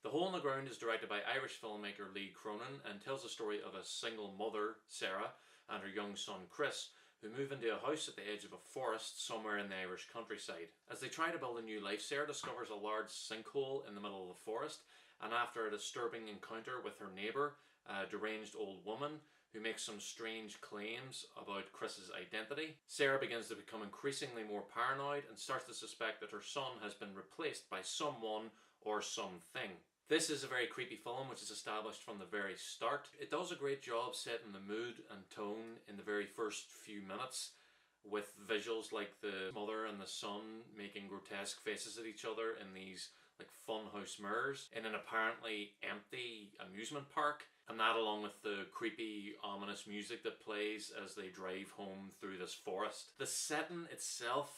The Hole in the Ground is directed by Irish filmmaker Lee Cronin and tells the story of a single mother, Sarah, and her young son Chris, who move into a house at the edge of a forest somewhere in the Irish countryside. As they try to build a new life, Sarah discovers a large sinkhole in the middle of the forest, and after a disturbing encounter with her neighbour, a deranged old woman who makes some strange claims about Chris's identity, Sarah begins to become increasingly more paranoid and starts to suspect that her son has been replaced by someone or something. This is a very creepy film which is established from the very start. It does a great job setting the mood and tone in the very first few minutes, with visuals like the mother and the son making grotesque faces at each other in these like funhouse mirrors in an apparently empty amusement park, and that along with the creepy ominous music that plays as they drive home through this forest. The setting itself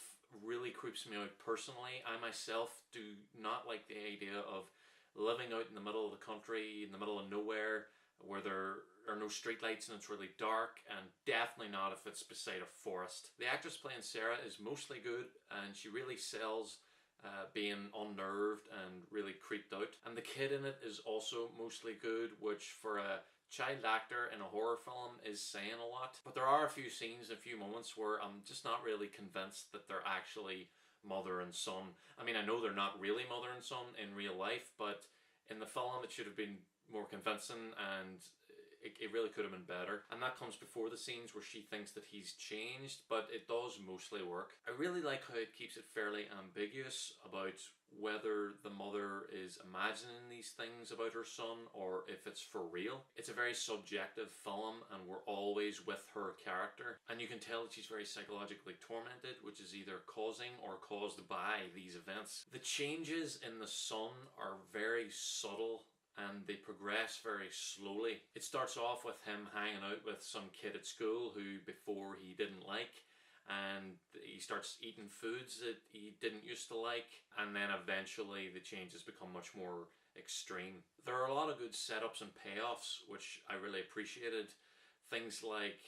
really creeps me out personally. I myself do not like the idea of living out in the middle of the country, in the middle of nowhere, where there are no streetlights and it's really dark, and definitely not if it's beside a forest. The actress playing Sarah is mostly good, and she really sells being unnerved and really creeped out. And the kid in it is also mostly good, which for a child actor in a horror film is saying a lot. But there are a few scenes, a few moments where I'm just not really convinced that they're actually mother and son. I mean, I know they're not really mother and son in real life, but in the film it should have been more convincing, and it really could have been better. And that comes before the scenes where she thinks that he's changed, but it does mostly work. I really like how it keeps it fairly ambiguous about whether the mother is imagining these things about her son or if it's for real. It's a very subjective film, and we're always with her character, and you can tell that she's very psychologically tormented, which is either causing or caused by these events. The changes in the son are very subtle and they progress very slowly. It starts off with him hanging out with some kid at school who before he didn't like, and he starts eating foods that he didn't used to like, and then eventually the changes become much more extreme. There are a lot of good setups and payoffs which I really appreciated. Things like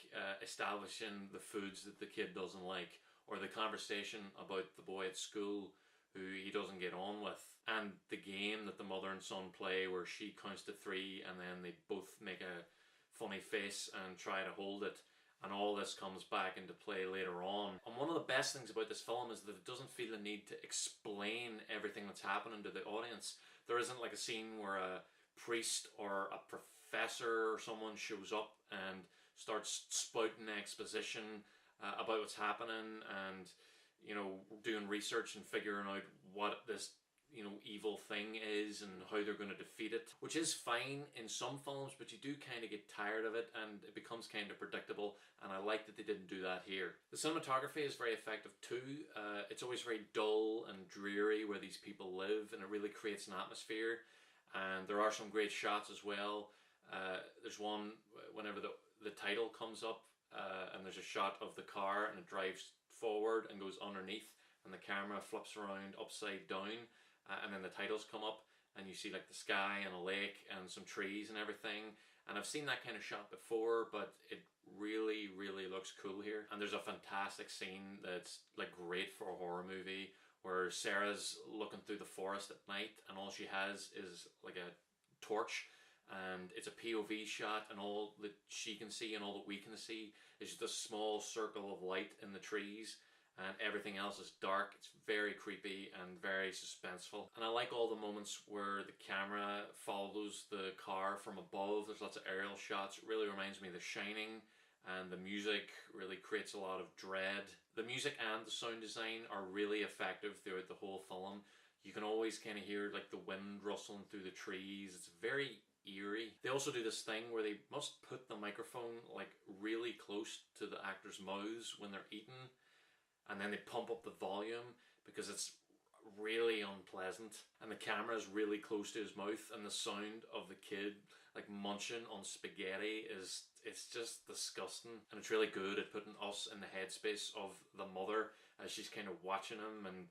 establishing the foods that the kid doesn't like, or the conversation about the boy at school who he doesn't get on with, and the game that the mother and son play where she counts to 3 and then they both make a funny face and try to hold it, and all this comes back into play later on. And one of the best things about this film is that it doesn't feel the need to explain everything that's happening to the audience. There isn't like a scene where a priest or a professor or someone shows up and starts spouting exposition about what's happening, and doing research and figuring out what this evil thing is and how they're going to defeat it, which is fine in some films, but you do kind of get tired of it and it becomes kind of predictable, and I like that they didn't do that here. The cinematography is very effective too. It's always very dull and dreary where these people live, and it really creates an atmosphere, and there are some great shots as well. There's one whenever the title comes up, and there's a shot of the car and it drives forward and goes underneath, and the camera flips around upside down, and then the titles come up and you see like the sky and a lake and some trees and everything. And I've seen that kind of shot before, but it really looks cool here. And there's a fantastic scene that's like great for a horror movie where Sarah's looking through the forest at night and all she has is like a torch, and it's a POV shot, and all that she can see and all that we can see is just a small circle of light in the trees, and everything else is dark. It's very creepy and very suspenseful, and I like all the moments where the camera follows the car from above. There's lots of aerial shots. It really reminds me of The Shining, and the music really creates a lot of dread. The music and the sound design are really effective throughout the whole film. You can always kind of hear like the wind rustling through the trees. It's very eerie. They also do this thing where they must put the microphone like really close to the actors' mouths when they're eating, and then they pump up the volume because it's really unpleasant, and the camera is really close to his mouth, and the sound of the kid like munching on spaghetti it's just disgusting. And it's really good at putting us in the headspace of the mother as she's kind of watching him and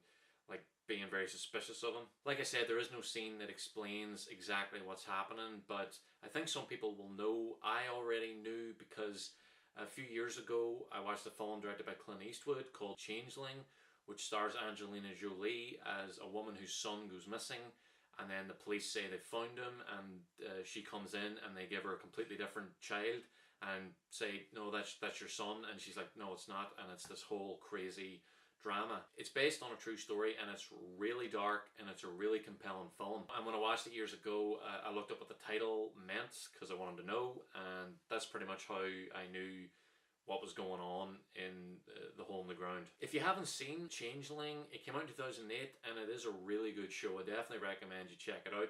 like being very suspicious of him. Like I said, there is no scene that explains exactly what's happening, but I think some people will know. I already knew because a few years ago I watched a film directed by Clint Eastwood called Changeling, which stars Angelina Jolie as a woman whose son goes missing, and then the police say they found him, and she comes in and they give her a completely different child and say, no, that's your son, and she's like, no, it's not, and it's this whole crazy drama. It's based on a true story, and it's really dark, and it's a really compelling film. And when I watched it years ago, I looked up what the title meant because I wanted to know, and that's pretty much how I knew what was going on in The Hole in the Ground. If you haven't seen Changeling, it came out in 2008, and it is a really good show. I definitely recommend you check it out.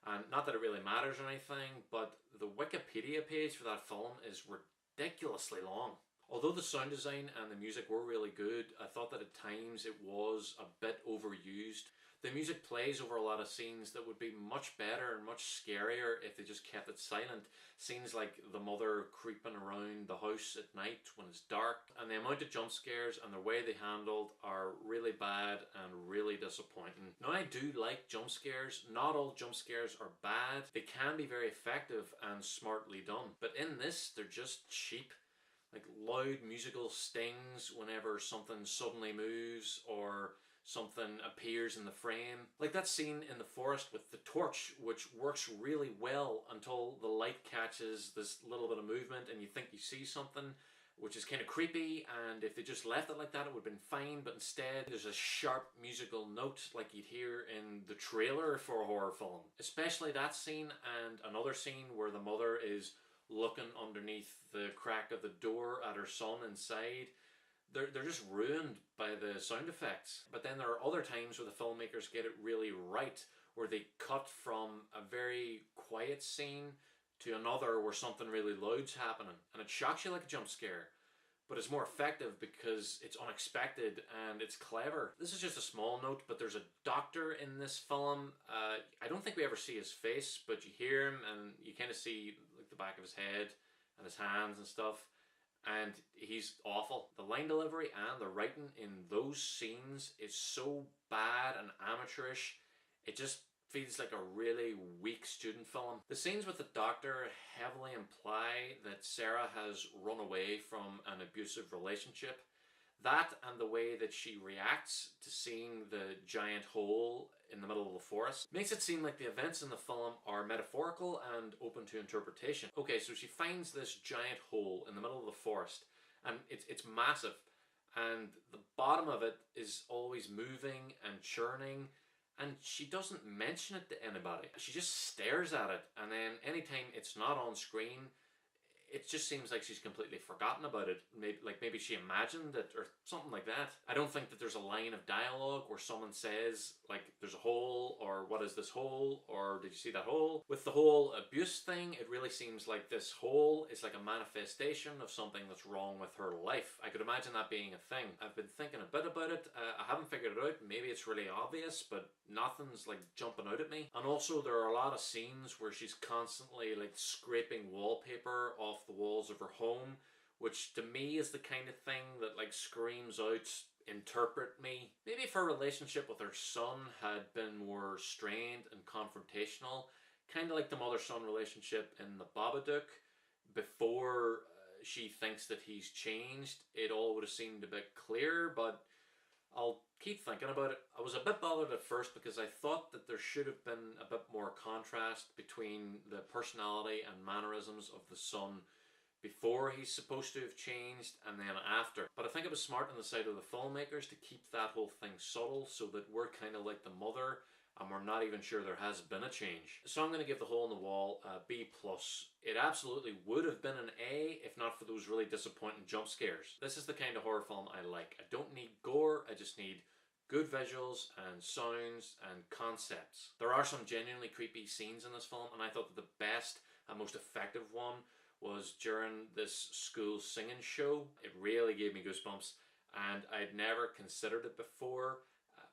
And not that it really matters or anything, but the Wikipedia page for that film is ridiculously long. Although the sound design and the music were really good, I thought that at times it was a bit overused. The music plays over a lot of scenes that would be much better and much scarier if they just kept it silent. Scenes like the mother creeping around the house at night when it's dark, and the amount of jump scares and the way they handled are really bad and really disappointing. Now, I do like jump scares. Not all jump scares are bad. They can be very effective and smartly done, but in this, they're just cheap. Like loud musical stings whenever something suddenly moves or something appears in the frame. Like that scene in the forest with the torch, which works really well until the light catches this little bit of movement and you think you see something, which is kind of creepy, and if they just left it like that it would have been fine, but instead there's a sharp musical note like you'd hear in the trailer for a horror film. Especially that scene and another scene where the mother is looking underneath the crack of the door at her son inside. They're just ruined by the sound effects. But then there are other times where the filmmakers get it really right, where they cut from a very quiet scene to another where something really loud's happening, and it shocks you like a jump scare, but it's more effective because it's unexpected and it's clever. This is just a small note, but there's a doctor in this film. I don't think we ever see his face, but you hear him and you kind of see like the back of his head and his hands and stuff, and he's awful. The line delivery and the writing in those scenes is so bad and amateurish, it just feels like a really weak student film. The scenes with the doctor heavily imply that Sarah has run away from an abusive relationship. That and the way that she reacts to seeing the giant hole in the middle of the forest makes it seem like the events in the film are metaphorical and open to interpretation. Okay, so she finds this giant hole in the middle of the forest, and it's massive, and the bottom of it is always moving and churning, and she doesn't mention it to anybody. She just stares at it, and then anytime it's not on screen, it just seems like she's completely forgotten about it. Maybe she imagined it or something like that. I don't think that there's a line of dialogue where someone says, like, there's a hole, or what is this hole, or did you see that hole? With the whole abuse thing, it really seems like this hole is like a manifestation of something that's wrong with her life. I could imagine that being a thing. I've been thinking a bit about it. I haven't figured it out. Maybe it's really obvious, but nothing's like jumping out at me. And also there are a lot of scenes where she's constantly like scraping wallpaper off the walls of her home, which to me is the kind of thing that like screams out, interpret me. Maybe if her relationship with her son had been more strained and confrontational, kind of like the mother-son relationship in The Babadook, before she thinks that he's changed, it all would have seemed a bit clearer, but I'll keep thinking about it. I was a bit bothered at first because I thought that there should have been a bit more contrast between the personality and mannerisms of the son before he's supposed to have changed and then after. But I think it was smart on the side of the filmmakers to keep that whole thing subtle so that we're kind of like the mother and we're not even sure there has been a change. So I'm going to give The Hole in the Wall a B+. It absolutely would have been an A if not for those really disappointing jump scares. This is the kind of horror film I like. I don't need gore, I just need good visuals and sounds and concepts. There are some genuinely creepy scenes in this film, and I thought that the best and most effective one was during this school singing show. It really gave me goosebumps, and I'd never considered it before,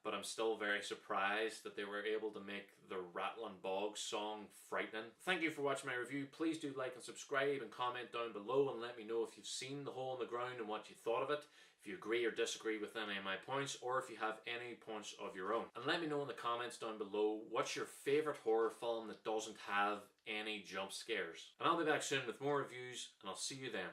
but I'm still very surprised that they were able to make the Rattling Bog song frightening. Thank you for watching my review. Please do like and subscribe and comment down below and let me know if you've seen The Hole in the Ground and what you thought of it, if you agree or disagree with any of my points, or if you have any points of your own. And let me know in the comments down below what's your favourite horror film that doesn't have any jump scares. And I'll be back soon with more reviews, and I'll see you then.